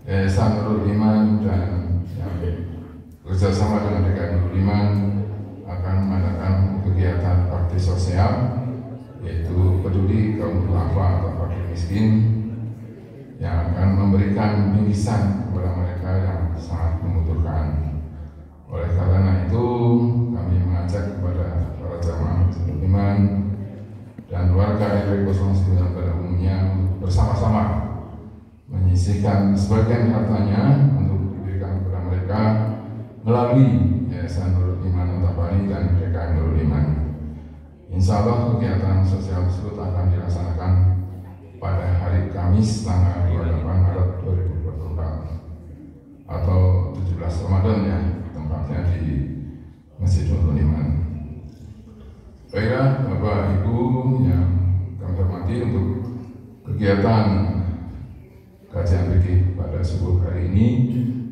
Yayasan Nurul Iman dan yang bekerjasama dengan DKI Nurul Iman akan mengadakan kegiatan bakti sosial, yaitu peduli kaum duafa atau fakir miskin, yang akan memberikan bingkisan kepada mereka yang sangat membutuhkan. Oleh karena itu, kami mengajak kepada para jamaah Nurul Iman dan warga RW 09 pada umumnya bersama-sama menyisihkan sebagian hartanya untuk diberikan kepada mereka melalui Yayasan Nurul Iman Antapani dan DKI Nurul Iman. Insya Allah kegiatan sosial tersebut akan dilaksanakan pada hari Kamis tanggal 28 Maret 2024 atau 17 Ramadan ya, tempatnya di Masjid Nurul Iman. Baiklah Bapak Ibu yang kami hormati, untuk kegiatan kajian fikih pada subuh hari ini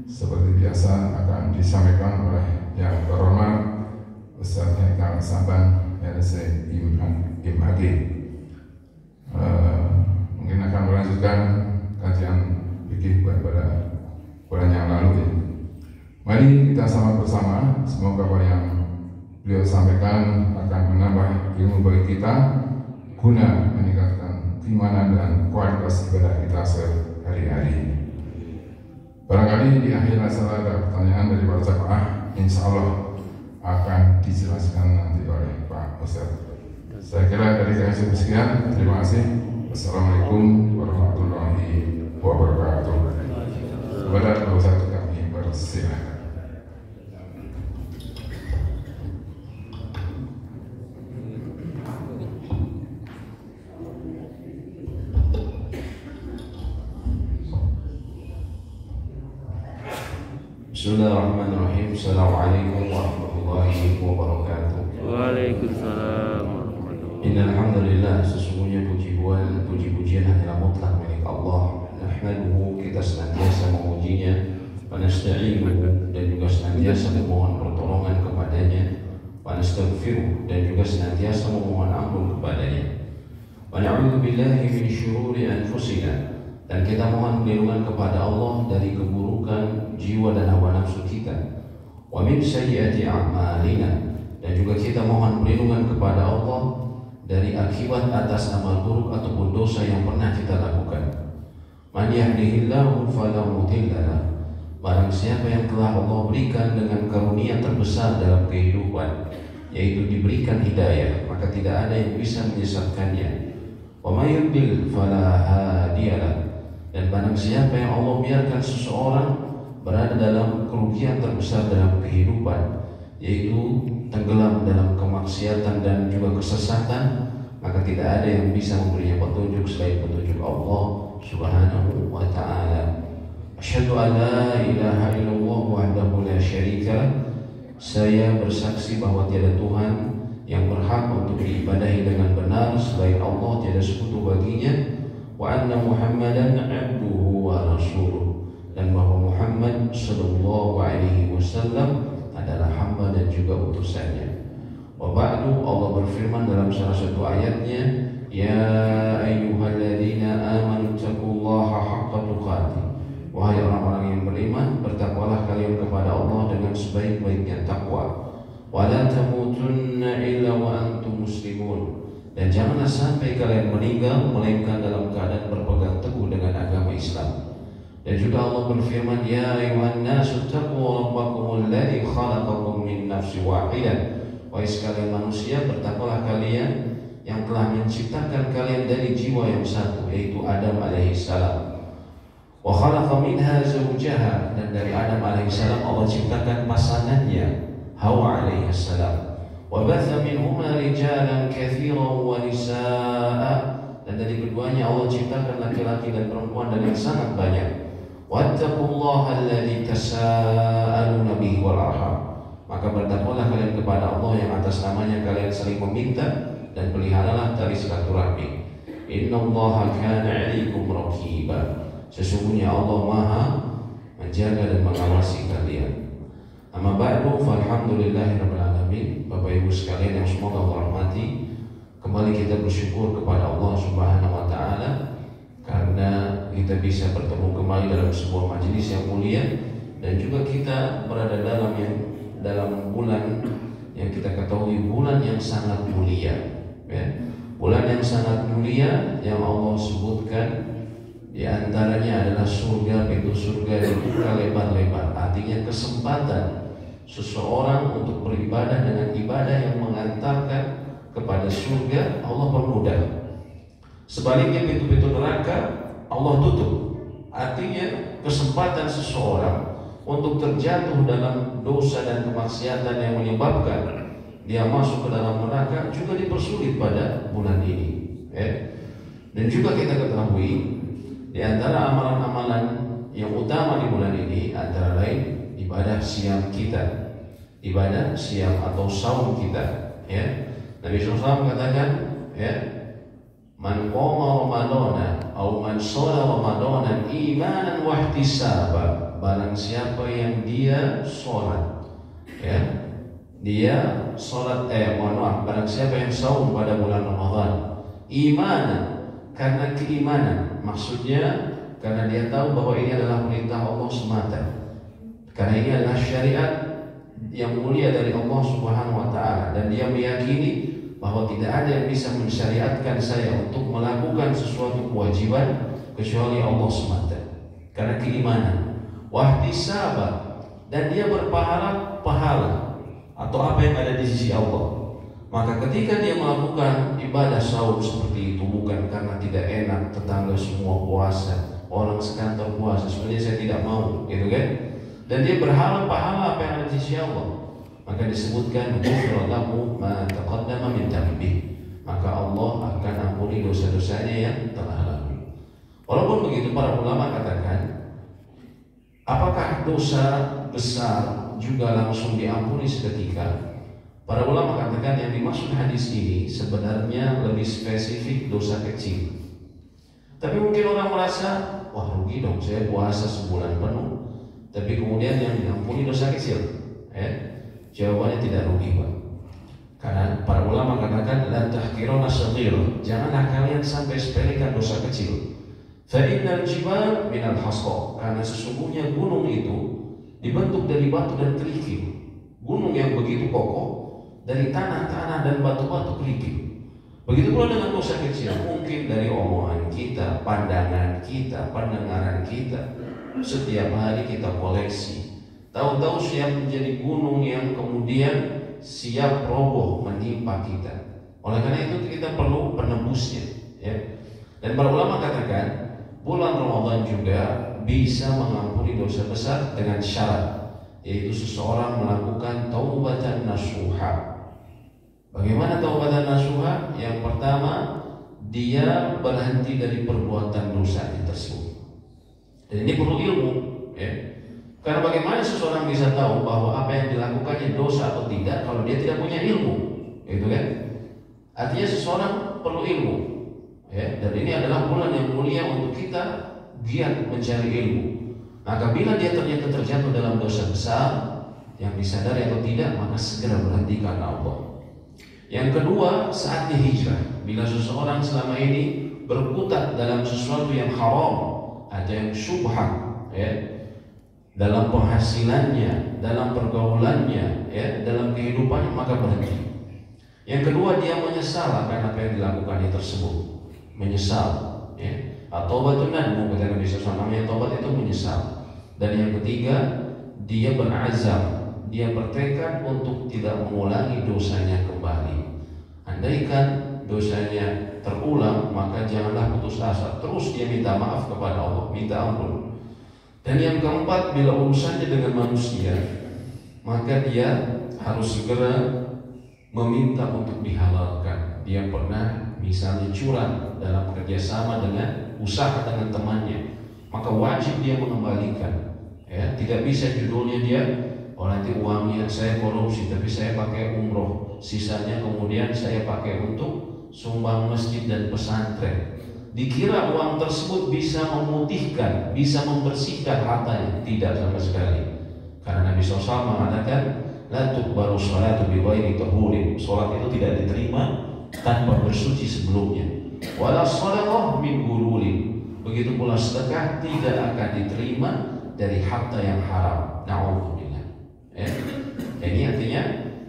seperti biasa akan disampaikan oleh yang terhormat Ustaz Haikal Saban LC IMHG. Mungkin akan melanjutkan kajian fikih pada bulan yang lalu ya. Mari kita sama bersama, semoga apa yang beliau sampaikan akan menambah ilmu bagi kita guna meningkatkan keimanan dan kualitas ibadah kita sehari-hari. Barangkali di akhir acara ada pertanyaan dari para jamaah, insya Allah akan dijelaskan nanti oleh Pak Ustaz. Saya kira dari kami cukup sekian. Terima kasih. Wassalamualaikum warahmatullahi wabarakatuh. Kepada Pak Ustaz kami persilakan. Bismillahirrahmanirrahim. Assalamualaikum warahmatullahi wabarakatuh. Waalaikumsalam warahmatullahi wabarakatuh. Innal hamdalillah, sesungguhnya puji-pujian hanyalah mutlak milik Allah. Nahmaduhu, kita senantiasa memujinya, wa nasta'inuhu, dan juga senantiasa memohon pertolongan kepadanya, wa nastaghfiruh, dan juga senantiasa memohon ampun kepadanya. Wa na'udzu billahi min syururi anfusina, dan kita mohon perlindungan kepada Allah dari keburukan jiwa dan hawa nafsu kita. Wa min sayyiati a'malina, dan juga kita mohon perlindungan kepada Allah dari akibat atas amal buruk ataupun dosa yang pernah kita lakukan. Man yahdihillahu fala mudilla lahu, barang siapa yang telah Allah berikan dengan karunia terbesar dalam kehidupan, yaitu diberikan hidayah, maka tidak ada yang bisa menyesatkannya. Wa may yudlil fala hadiya lahu, dan barang siapa yang Allah biarkan seseorang berada dalam kerugian terbesar dalam kehidupan, yaitu tenggelam dalam kemaksiatan dan juga kesesatan, maka tidak ada yang bisa memberinya petunjuk selain petunjuk Allah Subhanahu wa ta'ala. Asyhadu an la ilaha illallah wahdahu la syarika lah. Saya bersaksi bahwa tiada Tuhan yang berhak untuk diibadahi dengan benar selain Allah, tiada sekutu baginya. Wa anna Muhammadan abduhu wa rasuluh, dan bahwa Muhammad sallallahu alaihi wasallam adalah hamba dan juga utusannya. Wa ba'du, Allah berfirman dalam salah satu ayatnya, ya ayyuhalladzina amanu taqullaha haqqa tuqatih, wahai orang-orang yang beriman, bertakwalah kalian kepada Allah dengan sebaik-baiknya takwa. Wa la tamutunna illa wa antum muslimun, dan janganlah sampai kalian meninggal melainkan dalam keadaan berpegang teguh dengan agama Islam. Dan juga Allah berfirman, ya ayyuhan nasu taqu rabbakumul ladzi khalaqakum min nafsin wahidah, wahai sekalian manusia, bertakwalah kalian yang telah menciptakan kalian dari jiwa yang satu, yaitu Adam alaihissalam. Wa khalaqa minha zawjaha, dan dari Adam alaihissalam Allah ciptakan pasangannya Hawa alaihissalam. Wa batha minhuma rijalan katsiran wa nisaa, dan dari keduanya Allah ciptakan laki-laki dan perempuan dan yang sangat banyak. Wattaqullaha alladzi tasaaluna bihi wal arham, maka bertakwalah kalian kepada Allah yang atas namanya kalian saling meminta, dan peliharalah tali silaturahmi. Innallaha kana 'alaikum raqiba, sesungguhnya Allah Maha menjaga dan mengawasi kalian. Amma ba'du, falhamdulillahirabbil alamin. Bapak Ibu sekalian yang semoga Allah rahmati, kembali kita bersyukur kepada Allah Subhanahu wa taala karena kita bisa bertemu kembali dalam sebuah majelis yang mulia, dan juga kita berada dalam bulan yang kita ketahui bulan yang sangat mulia, ya. Bulan yang sangat mulia yang Allah sebutkan di antaranya adalah surga, pintu surga dibuka lebar-lebar. Artinya kesempatan seseorang untuk beribadah dengan ibadah yang mengantarkan kepada surga Allah permudah. Sebaliknya pintu-pintu neraka Allah tutup. Artinya kesempatan seseorang untuk terjatuh dalam dosa dan kemaksiatan yang menyebabkan dia masuk ke dalam neraka juga dipersulit pada bulan ini, ya. Dan juga kita ketahui di antara amalan-amalan yang utama di bulan ini antara lain ibadah siam kita, ibadah siam atau saum kita, ya. Nabi SAW katakan, ya, man qama ramadana atau man shalla ramadanan imanan wa ihtisaban, barang siapa yang dia sholat, ya, dia sholat, barang siapa yang saum pada bulan Ramadan imanan, karena keimanan, maksudnya karena dia tahu bahwa ini adalah perintah Allah semata, karena ini adalah syariat yang mulia dari Allah Subhanahu wa Ta'ala, dan dia meyakini bahwa tidak ada yang bisa mensyariatkan saya untuk melakukan sesuatu kewajiban kecuali Allah semata, karena keimanan. Wahtisaba, dan dia berpahala pahala atau apa yang ada di sisi Allah. Maka ketika dia melakukan ibadah saum seperti itu bukan karena tidak enak, tetangga semua puasa, orang sekantor puasa, sebenarnya saya tidak mau, gitu kan? Dan dia berharap pahala apa yang ada di sisi Allah, maka disebutkan ghufira lahu ma taqaddama min dhanbihi, maka Allah akan ampuni dosa-dosanya yang telah lalu. Walaupun begitu, para ulama katakan, apakah dosa besar juga langsung diampuni seketika? Para ulama katakan yang dimaksud hadis ini sebenarnya lebih spesifik dosa kecil. Tapi mungkin orang merasa, wah rugi dong, saya puasa sebulan penuh, tapi kemudian yang diampuni dosa kecil. Jawabannya tidak rugi, Pak. Karena para ulama katakan la tahqiruna saghir, janganlah kalian sampai sepelekan dosa kecil. Fa innal jibal minal hasqa, karena sesungguhnya gunung itu dibentuk dari batu dan kerikil. Gunung yang begitu kokoh dari tanah-tanah dan batu-batu kerikil. Begitu pula dengan dosa kecil, mungkin dari omongan kita, pandangan kita, pendengaran kita. Setiap hari kita koleksi, tahu-tahu siap menjadi gunung yang kemudian siap roboh menimpa kita. Oleh karena itu kita perlu penebusnya, ya. Dan para ulama katakan bulan Ramadan juga bisa mengampuni dosa besar dengan syarat, yaitu seseorang melakukan taubatan nasuha. Bagaimana taubatan nasuha? Yang pertama, dia berhenti dari perbuatan dosa tersebut. Dan ini perlu ilmu, ya. Karena bagaimana seseorang bisa tahu bahwa apa yang dilakukannya dosa atau tidak kalau dia tidak punya ilmu, gitu kan? Artinya seseorang perlu ilmu, ya. Dan ini adalah bulan yang mulia untuk kita giat mencari ilmu. Maka bila dia ternyata terjatuh dalam dosa besar yang disadari atau tidak, maka segera berhenti karena Allah. Yang kedua, saatnya hijrah. Bila seseorang selama ini berkutat dalam sesuatu yang haram, ada yang syubhat, ya, dalam penghasilannya, dalam pergaulannya, ya, dalam kehidupannya, maka berhenti. Yang kedua, dia menyesal akan apa yang dilakukannya tersebut, menyesal, ya. Taubatun nadmu, kata Nabi SAW, namanya taubat itu menyesal. Dan yang ketiga, dia berazam, dia bertekad untuk tidak mengulangi dosanya kembali. Andaikan dosanya terulang, maka janganlah putus asa, terus dia minta maaf kepada Allah, minta ampun. Dan yang keempat, bila urusannya dengan manusia, maka dia harus segera meminta untuk dihalalkan. Dia pernah misalnya curang dalam kerjasama dengan usaha dengan temannya, maka wajib dia mengembalikan, ya. Tidak bisa judulnya dia, oh nanti uangnya saya korupsi tapi saya pakai umroh, sisanya kemudian saya pakai untuk sumbang masjid dan pesantren. Dikira uang tersebut bisa memutihkan, bisa membersihkan hartanya. Tidak sama sekali. Karena Nabi SAW mengatakan, la tuqbalu sholatu bighairi tahurin, sholat itu tidak diterima tanpa bersuci sebelumnya. Wala shadaqah min gululin, Begitu pula sedekah tidak akan diterima dari harta yang haram. Na'udzubillah. Ya. Ini artinya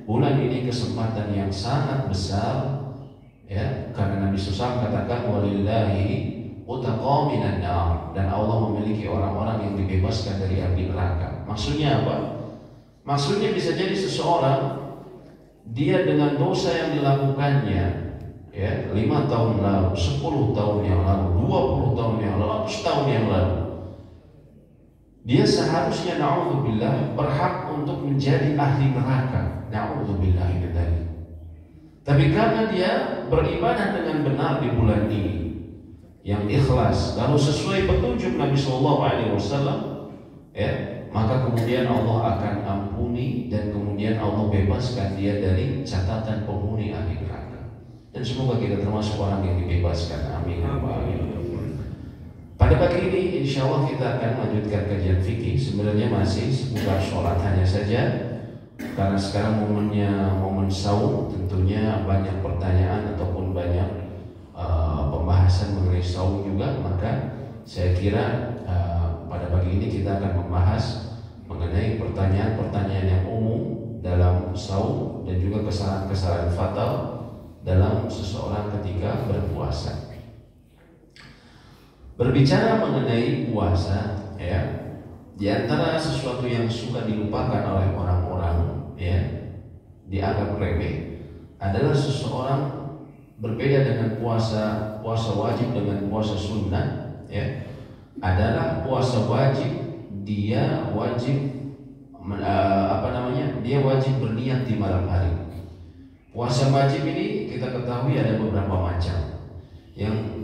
bulan ini kesempatan yang sangat besar, ya, karena Nabi SAW katakan walillahi utaqaa minan nar, dan Allah memiliki orang-orang yang dibebaskan dari api neraka. Maksudnya apa? Maksudnya bisa jadi seseorang dia dengan dosa yang dilakukannya, ya, 5 tahun lalu, 10 tahun yang lalu, 20 tahun yang lalu, 100 tahun yang lalu, dia seharusnya na'udzubillah berhak untuk menjadi ahli neraka. Na'udzubillah ini tadi. Tapi karena dia beribadah dengan benar di bulan ini, yang ikhlas, lalu sesuai petunjuk Nabi SAW, ya, maka kemudian Allah akan ampuni dan kemudian Allah bebaskan dia dari catatan penghuni ahli neraka. Dan semoga kita termasuk orang yang dibebaskan. Amin. Pada pagi ini insya Allah kita akan melanjutkan kajian fikih. Sebenarnya masih seputar sholat hanya saja, karena sekarang momennya momen saum, tentunya banyak pertanyaan ataupun banyak pembahasan mengenai saum juga. Maka saya kira pada pagi ini kita akan membahas mengenai pertanyaan-pertanyaan yang umum dalam saum dan juga kesalahan-kesalahan fatal dalam seseorang ketika berpuasa. Berbicara mengenai puasa, ya, di antara sesuatu yang suka dilupakan oleh orang-orang, ya, dianggap remeh, adalah seseorang berbeda dengan puasa wajib dengan puasa sunnah, ya, adalah puasa wajib dia wajib dia wajib berniat di malam hari. Puasa wajib ini kita ketahui ada beberapa macam,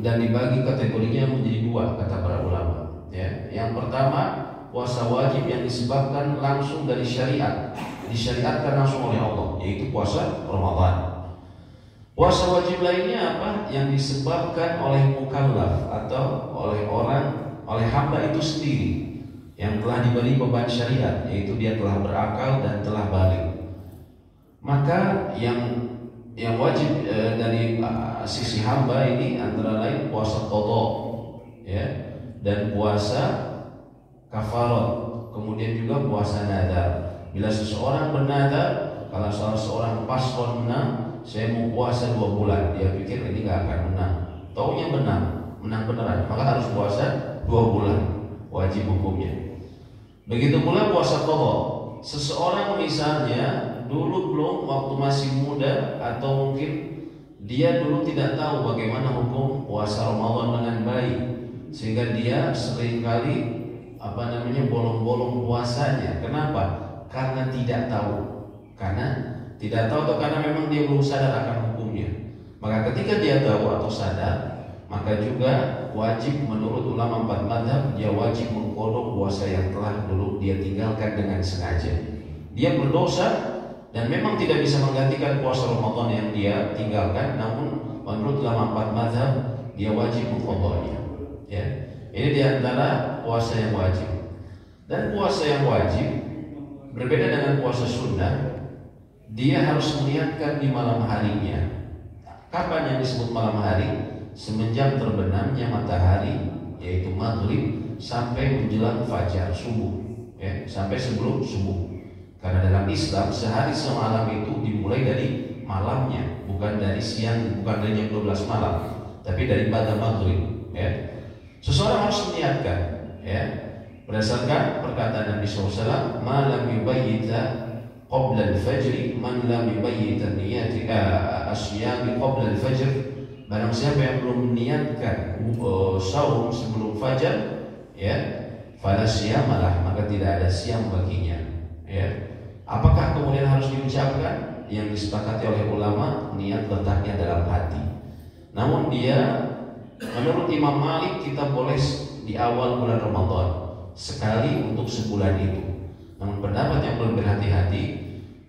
dan dibagi kategorinya menjadi 2 kata para ulama, ya. Yang pertama, puasa wajib yang disebabkan langsung dari syariat, disyariatkan langsung oleh Allah, yaitu puasa Ramadan. Puasa wajib lainnya apa? Yang disebabkan oleh mukallaf atau oleh hamba itu sendiri yang telah diberi beban syariat, yaitu dia telah berakal dan telah balik. Maka yang wajib dari sisi hamba ini antara lain puasa qadha, ya, dan puasa kafarat, kemudian juga puasa nadar. Bila seseorang bernadar, kalau salah seorang paslon menang, saya mau puasa 2 bulan, dia pikir ini gak akan menang, taunya menang beneran, maka harus puasa 2 bulan, wajib hukumnya. Begitu pula puasa qadha. Seseorang misalnya dulu belum, waktu masih muda, atau mungkin dia dulu tidak tahu bagaimana hukum puasa Ramadan dengan baik, sehingga dia seringkali bolong-bolong puasanya. Kenapa? Karena tidak tahu. Atau karena memang dia belum sadar akan hukumnya. Maka ketika dia tahu atau sadar, maka juga wajib menurut ulama 4 mazhab, dia wajib mengqadha puasa yang telah dulu dia tinggalkan dengan sengaja. Dia berdosa dan memang tidak bisa menggantikan puasa Ramadan yang dia tinggalkan, namun menurut ulama 4 mazhab dia wajib mengqadhanya, ya. Ini di antara puasa yang wajib. Dan puasa yang wajib berbeda dengan puasa sunnah. Dia harus meniatkan di malam harinya. Kapan yang disebut malam hari? Semenjak terbenamnya matahari, yaitu maghrib, sampai menjelang fajar subuh, ya, sampai sebelum subuh. Karena dalam Islam sehari semalam itu dimulai dari malamnya, bukan dari siang, bukan dari jam 12 malam, tapi dari pada maghrib, ya. Seseorang harus meniatkan, ya, berdasarkan perkataan Nabi SAW, "Ma lam yubayyita qabla al-fajr, man lam yubayyita niyati asyami qabla al-fajr." Barang siapa yang belum meniatkan saum sebelum fajar, ya, fala siyamalah, maka tidak ada siam baginya, ya. Apakah kemudian harus diucapkan? Yang disepakati oleh ulama, niat letaknya dalam hati. Namun dia, menurut Imam Malik, kita boleh di awal bulan Ramadan sekali untuk sebulan itu. Namun pendapat yang lebih berhati-hati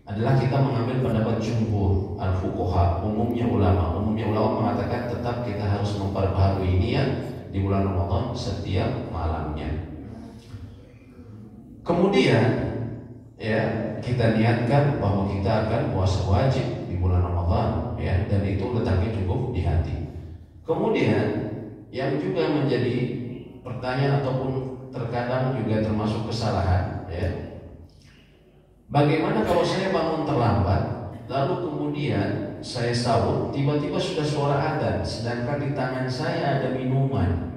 adalah kita mengambil pendapat jumhur al-fuqaha, umumnya ulama mengatakan tetap kita harus memperbaharui niat di bulan Ramadan setiap malamnya. Kemudian, ya, kita niatkan bahwa kita akan puasa wajib di bulan Ramadan, ya, dan itu letaknya cukup di hati. Kemudian yang juga menjadi pertanyaan ataupun terkadang juga termasuk kesalahan, ya. Bagaimana kalau saya bangun terlambat, lalu kemudian saya sahur, tiba-tiba sudah suara adzan, sedangkan di tangan saya ada minuman.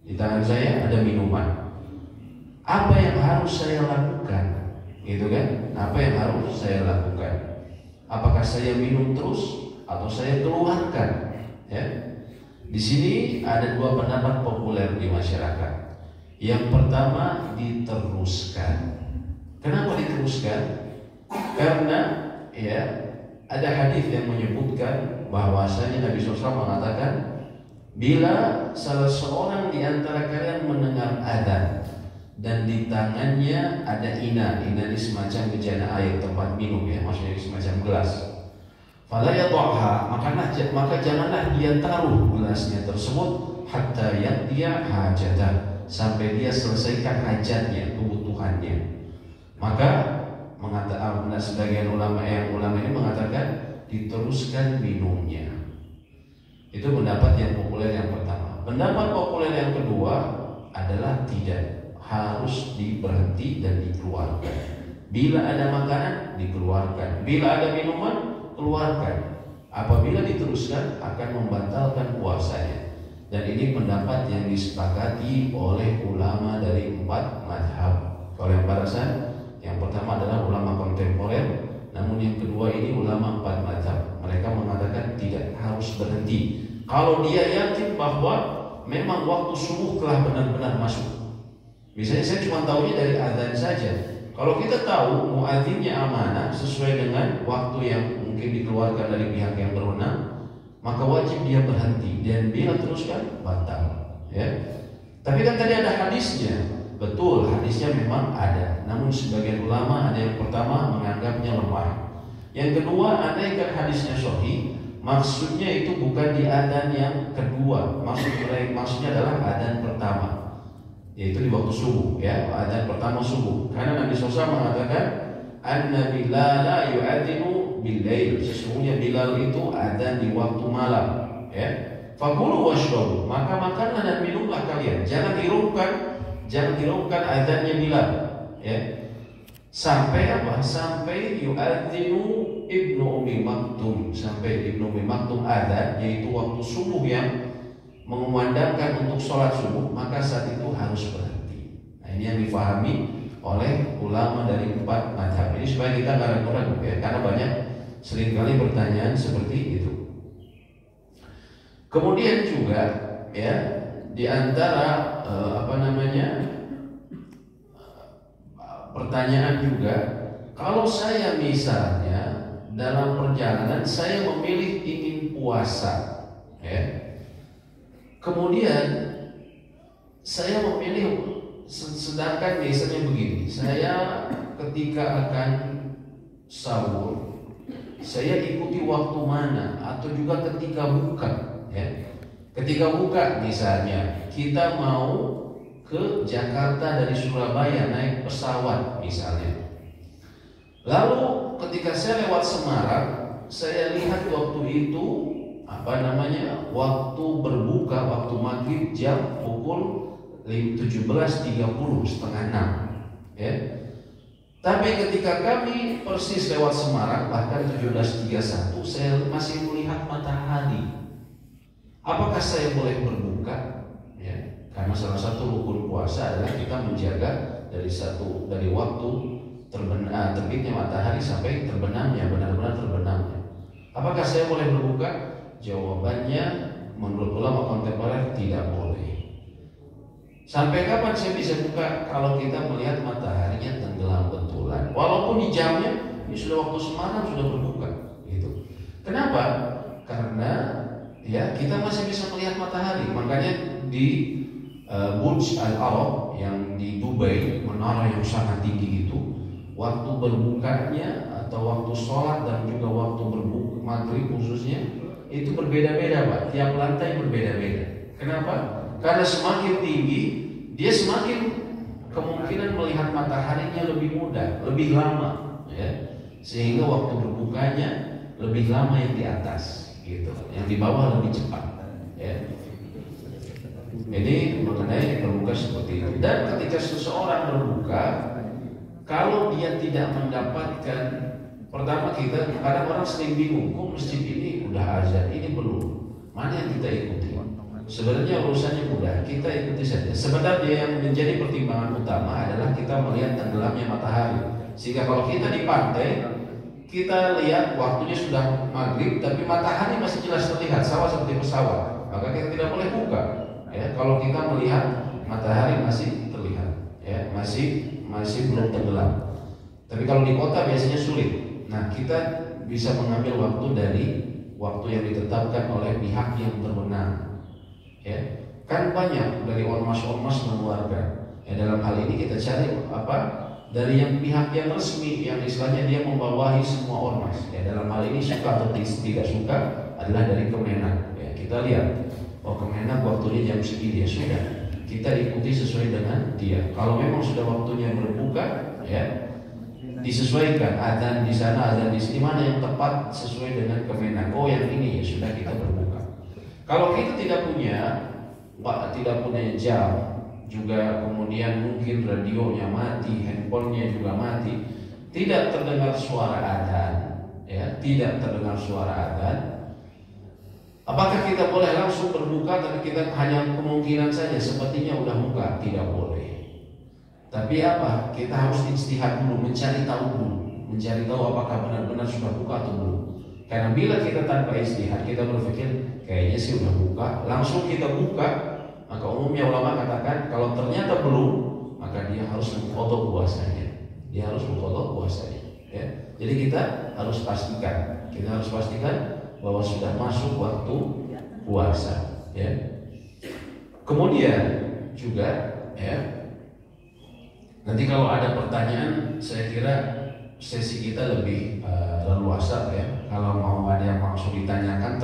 Di tangan saya ada minuman. Apa yang harus saya lakukan? Gitu kan? Apa yang harus saya lakukan? Apakah saya minum terus atau saya keluarkan? Ya. Di sini ada dua pendapat populer di masyarakat. Yang pertama, diteruskan. Kenapa diteruskan? Karena ya ada hadis yang menyebutkan bahwasanya Nabi SAW mengatakan, bila salah seorang di antara kalian mendengar adzan dan di tangannya ada ina ini semacam bejana air tempat minum, ya, maksudnya semacam gelas, fala yadhaha, maka janganlah dia taruh gelasnya tersebut hatta yaqdiya hajatah, sampai dia selesaikan hajatnya, kebutuhannya. Maka sebagian ulama ini mengatakan diteruskan minumnya. Itu pendapat yang populer yang pertama. Pendapat populer yang kedua adalah tidak, harus diberhenti dan dikeluarkan. Bila ada makanan, dikeluarkan. Bila ada minuman, keluarkan. Apabila diteruskan akan membatalkan puasanya. Dan ini pendapat yang disepakati oleh ulama dari 4 mazhab. Kalau yang barisan, yang pertama adalah ulama kontemporer, namun yang kedua ini ulama 4 mazhab. Mereka mengatakan tidak, harus berhenti. Kalau dia yakin bahwa memang waktu subuh telah benar-benar masuk. Misalnya saya cuma tahunya dari adzan saja. Kalau kita tahu muadzinnya amanah sesuai dengan waktu yang mungkin dikeluarkan dari pihak yang berwenang, maka wajib dia berhenti, dan bila teruskan batal, ya. Tapi kan tadi ada hadisnya. Betul, hadisnya memang ada. Namun sebagian ulama ada yang pertama menganggapnya lemah. Yang kedua, ada yang hadisnya sahih. Maksudnya itu bukan di adzan yang kedua. Maksudnya adalah adzan pertama, yaitu di waktu subuh, ya, adzan pertama subuh. Karena Nabi SAW mengatakan, "Anna Bilal la yu'adzinu bil-lail." Sesungguhnya Bilal itu adzan di waktu malam, ya. Fakulu washrabu, maka makanlah dan minumlah kalian. Jangan hiraukan adzannya Bilal, ya. Sampai apa? Sampai yu'adzinu Ibnu Ummi Maktum, sampai Ibnu Ummi Maktum adzan, yaitu waktu subuh yang mengumandangkan untuk sholat subuh, maka saat itu harus berhenti. Nah, ini yang difahami oleh ulama dari 4 mazhab. Ini supaya kita nggak ragu-ragu, ya, karena banyak seringkali pertanyaan seperti itu. Kemudian juga, ya, di antara pertanyaan juga, kalau saya misalnya dalam perjalanan saya memilih ingin puasa, ya, kemudian saya memilih, sedangkan biasanya begini, saya ketika akan sahur saya ikuti waktu mana, atau juga ketika buka, ya. Ketika buka misalnya kita mau ke Jakarta dari Surabaya naik pesawat misalnya. Lalu ketika saya lewat Semarang, saya lihat waktu itu waktu berbuka, waktu maghrib jam pukul 17.30, setengah 6, ya. Tapi ketika kami persis lewat Semarang, bahkan 17.31, saya masih melihat matahari. Apakah saya boleh berbuka? Ya, karena salah satu rukun puasa adalah kita menjaga dari waktu terbitnya matahari sampai terbenamnya, benar-benar terbenamnya. Apakah saya boleh berbuka? Jawabannya menurut ulama kontemporer tidak boleh. Sampai kapan saya bisa buka? Kalau kita melihat mataharinya tenggelam betulan, walaupun di jamnya ini sudah waktu Semarang sudah berbuka, gitu. Kenapa? Karena ya kita masih bisa melihat matahari. Makanya di Burj Al Arab yang di Dubai, menara yang sangat tinggi itu, waktu berbukanya atau waktu sholat dan juga waktu berbuka maghrib khususnya itu berbeda-beda, Pak. Tiap lantai berbeda-beda. Kenapa? Karena semakin tinggi, dia semakin kemungkinan melihat mataharinya lebih mudah, lebih lama, ya. Sehingga waktu berbukanya lebih lama yang di atas, gitu. Yang di bawah lebih cepat, ya. Ini mengenai berbuka begitu. Dan ketika seseorang berbuka, kalau dia tidak mendapatkan, pertama kita kadang orang sering bingung, kok masjid ini udah azan, ini belum, mana yang kita ikuti? Sebenarnya urusannya mudah, kita ikuti saja. Sebenarnya yang menjadi pertimbangan utama adalah kita melihat tenggelamnya matahari. Sehingga kalau kita di pantai, kita lihat waktunya sudah maghrib, tapi matahari masih jelas terlihat, sama seperti pesawat, maka kita tidak boleh buka. Ya, kalau kita melihat matahari masih terlihat, ya, masih belum tenggelam. Tapi kalau di kota biasanya sulit. Nah, kita bisa mengambil waktu dari waktu yang ditetapkan oleh pihak yang berwenang. Ya, kan banyak dari ormas-ormas mengeluarkan. Ya, dalam hal ini kita cari apa? Dari yang pihak yang resmi, yang istilahnya dia membawahi semua ormas. Ya, dalam hal ini suka atau tidak suka adalah dari Kemenak. Ya, kita lihat, oh Kemenak waktunya jam segini, ya sudah, kita ikuti sesuai dengan dia. Kalau memang sudah waktunya berbuka, ya disesuaikan, azan di sana, azan di sini, mana yang tepat sesuai dengan Kemenak. Oh yang ini, ya sudah kita berbuka. Kalau kita tidak punya jam, juga kemudian mungkin radionya mati, handphonenya juga mati, tidak terdengar suara adzan, ya, tidak terdengar suara adzan, apakah kita boleh langsung berbuka? Tapi kita hanya kemungkinan saja, sepertinya udah buka, tidak boleh. Tapi apa? Kita harus istihad dulu, mencari tahu apakah benar-benar sudah buka atau belum. Karena bila kita tanpa istihad, kita berpikir kayaknya sih udah buka, langsung kita buka, maka umumnya ulama katakan kalau ternyata belum, maka dia harus mengqadha puasanya. Dia harus mengqadha puasanya. Ya. Jadi kita harus pastikan, bahwa sudah masuk waktu puasa. Ya. Kemudian juga, ya, nanti kalau ada pertanyaan, saya kira sesi kita lebih leluasa, ya. Kalau mau ada yang langsung ditanyakan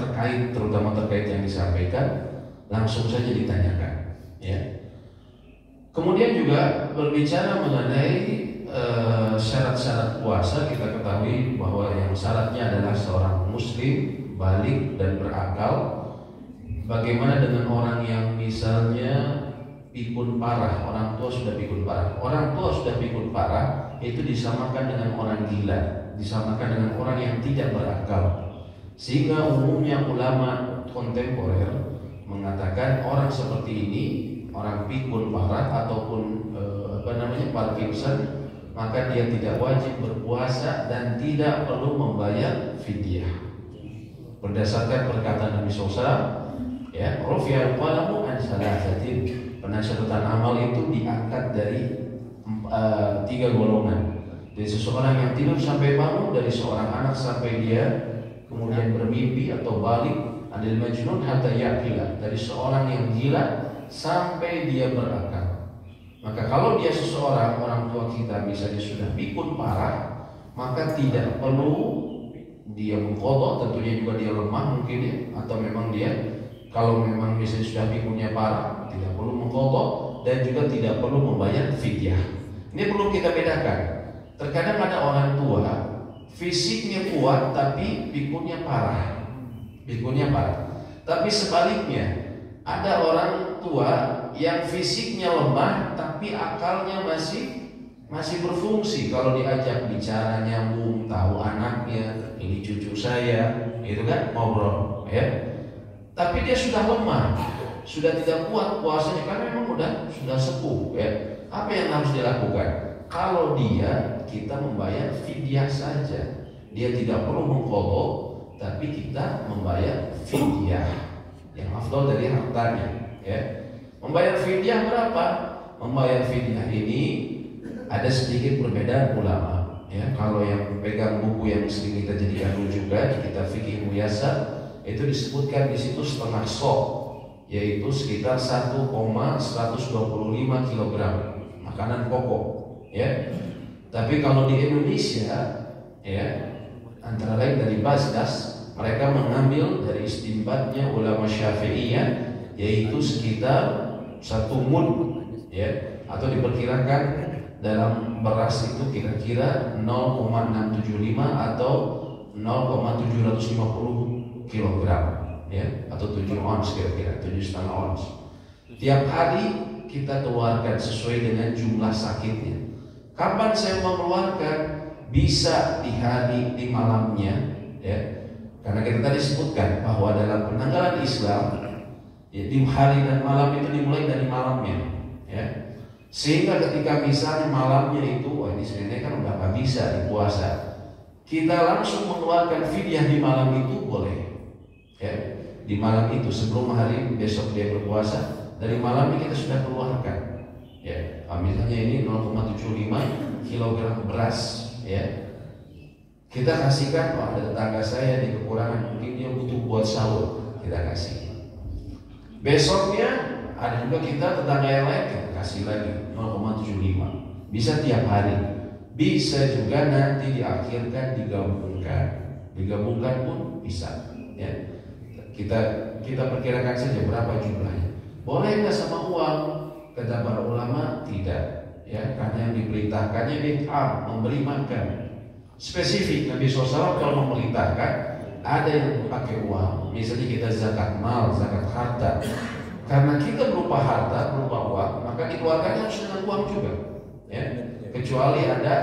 terutama terkait yang disampaikan, langsung saja ditanyakan, ya. Kemudian juga berbicara mengenai syarat-syarat puasa, kita ketahui bahwa yang syaratnya adalah seorang muslim balik dan berakal. Bagaimana dengan orang yang misalnya pikun parah, orang tua sudah pikun parah, itu disamakan dengan orang gila, disamakan dengan orang yang tidak berakal. Sehingga umumnya ulama kontemporer mengatakan orang seperti ini, orang pikun parah ataupun Parkinson, maka dia tidak wajib berpuasa dan tidak perlu membayar fidyah. Berdasarkan perkataan Nabi SAW, ya, rafiyal qalamu an salasatin, penasihat amal itu diangkat dari 3 golongan. Dari seseorang yang tidur sampai bangun, dari seorang anak sampai dia kemudian bermimpi atau balik, adil majnun hatta yaqila, dari seorang yang gila sampai dia berakal. Maka kalau dia seseorang, orang tua kita misalnya sudah pikun parah, maka tidak perlu dia mengqadha, tentunya juga dia lemah mungkin, ya, atau memang dia kalau memang misalnya sudah pikunnya parah, tidak perlu mengqadha dan juga tidak perlu membayar fidyah. Ini perlu kita bedakan. Terkadang ada orang tua fisiknya kuat tapi pikunnya parah. Tapi sebaliknya, ada orang tua yang fisiknya lemah tapi akalnya masih berfungsi. Kalau diajak bicara nyambung, tahu anaknya, ini cucu saya, itu kan ngobrol, ya. Tapi dia sudah lemah, sudah tidak kuat puasanya karena memang sudah sepuh, ya. Apa yang harus dilakukan? Kalau kita membayar fidyah saja, dia tidak perlu mengqadha, tapi kita membayar fidyah yang afdal dari hartanya, ya. Membayar fidyah berapa? Membayar fidyah ini ada sedikit perbedaan ulama, ya. Kalau yang pegang buku yang sering kita jadikan rujukan di kitab Fiqih Muyassar, itu disebutkan di situ setengah sok, yaitu sekitar 1,125 kg makanan pokok, ya. Tapi kalau di Indonesia, ya, antara lain dari Basdas, mereka mengambil dari istinbatnya ulama Syafi'iyah, yaitu sekitar 1 mud, ya, atau diperkirakan dalam beras itu kira-kira 0,675 atau 0,750 kg, ya, atau 7 ons kira-kira, 7,5 ons. Tiap hari kita keluarkan sesuai dengan jumlah sakitnya. Kapan saya mau keluarkan? Bisa di hari, di malamnya, ya. Karena kita tadi sebutkan bahwa dalam penanggalan Islam, ya, di hari dan malam itu dimulai dari malamnya, ya. Sehingga ketika misalnya malamnya itu, wah ini sebenarnya kan udah gak bisa dipuasa, kita langsung mengeluarkan fidyah di malam itu boleh, ya. Di malam itu sebelum hari besok dia berpuasa, dari malam ini kita sudah keluarkan, ya. Misalnya ini 0,75 kg beras, ya. Kita kasihkan, oh ada tetangga saya di kekurangan, mungkin dia butuh buat sahur, kita kasih. Besoknya ada juga kita tetangga yang lain, kita kasih lagi 0,75. Bisa tiap hari, bisa juga nanti diakhirkan digabungkan pun bisa, ya. Kita perkirakan saja berapa jumlahnya. Boleh nggak sama uang? Kata para ulama tidak, ya, karena yang diperintahkannya bid'ah, memberi makan. Spesifik Nabi SAW kalau memerintahkan ada yang pakai uang, misalnya kita zakat mal, zakat harta. Karena kita berupa harta, berupa uang, maka dikeluarkannya harus dengan uang juga, ya. Kecuali ada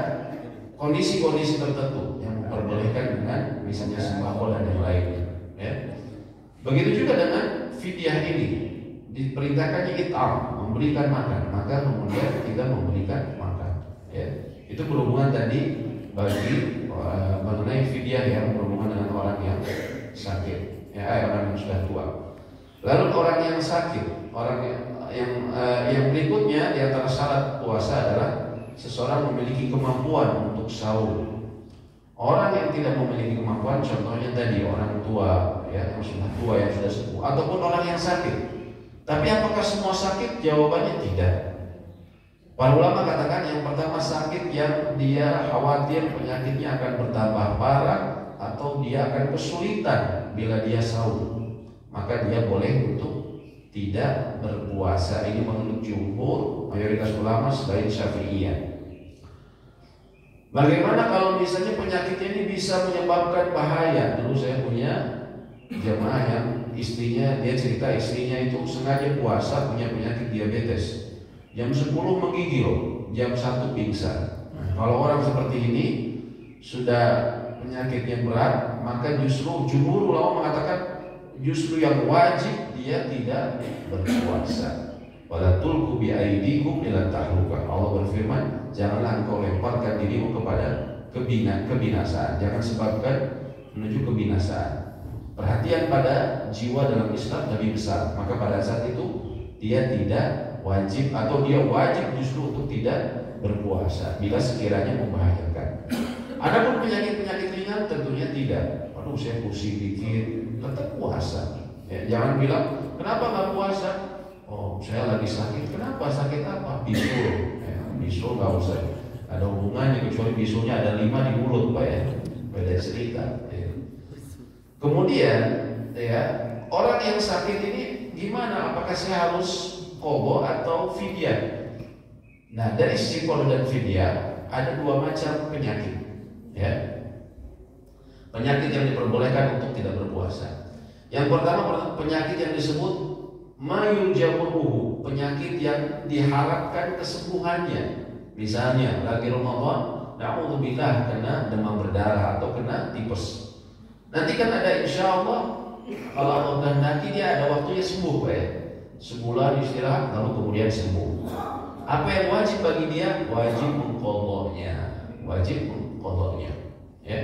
kondisi-kondisi tertentu yang memperbolehkan dengan misalnya sembako dan yang lainnya, ya. Begitu juga dengan fidyah ini, diperintahkannya it'am, memberikan makan, maka kemudian kita memberikan makan, ya. Itu berhubungan tadi bagi mengenai fidyah yang berhubungan dengan orang yang sakit, ya, orang yang sudah tua. Lalu orang yang sakit, orang yang berikutnya di antara syarat puasa adalah seseorang memiliki kemampuan untuk sahur. Orang yang tidak memiliki kemampuan, contohnya tadi orang tua, ya, yang sudah tua, yang sudah sepuh, ataupun orang yang sakit. Tapi apakah semua sakit? Jawabannya tidak. Para ulama katakan yang pertama sakit yang dia khawatir penyakitnya akan bertambah parah atau dia akan kesulitan bila dia sahur, maka dia boleh untuk tidak berpuasa. Ini menurut jumhur mayoritas ulama selain Syafi'iyah. Bagaimana kalau misalnya penyakitnya ini bisa menyebabkan bahaya? Dulu saya punya jemaah yang istrinya, dia cerita istrinya itu sengaja puasa, punya penyakit diabetes. Jam 10 menggigil, jam 1 pingsan. Kalau orang seperti ini sudah penyakitnya berat, maka justru jumhur ulama mengatakan justru yang wajib dia tidak berpuasa. Wala tulqu bi aydikum ila tahlukah. Allah berfirman, janganlah engkau lemparkan dirimu kepada kebinasaan. Jangan sebabkan menuju kebinasaan. Perhatian pada jiwa dalam Islam lebih besar. Maka pada saat itu dia tidak wajib atau dia wajib justru untuk tidak berpuasa bila sekiranya membahayakan. Adapun penyakit-penyakit ringan tentunya tidak. Aduh saya pusing dikit, tetap puasa. Ya, jangan bilang kenapa nggak puasa? Oh saya lagi sakit. Kenapa? Sakit apa? Bisul. Ya, bisul nggak usah ada hubungannya, kecuali bisulnya ada 5 di mulut, Pak, ya. Beda cerita. Ya. Kemudian ya, orang yang sakit ini gimana? Apakah saya harus qadha atau fidyah? Nah, dari sisi qadha dan fidyah ada 2 macam penyakit, ya. Penyakit yang diperbolehkan untuk tidak berpuasa. Yang pertama penyakit yang disebut mayul jamuruhu, penyakit yang diharapkan kesembuhannya. Misalnya lagi Ramadan, na'udzubillah kena demam berdarah atau kena tipes. Nanti kan ada insya Allah, kalau Allah kehendaki dia ada waktunya sembuh, Pak, ya. Sebulan istirahat lalu kemudian sembuh. Apa yang wajib bagi dia? Wajib mengqadhanya. Wajib mengqadhanya, ya.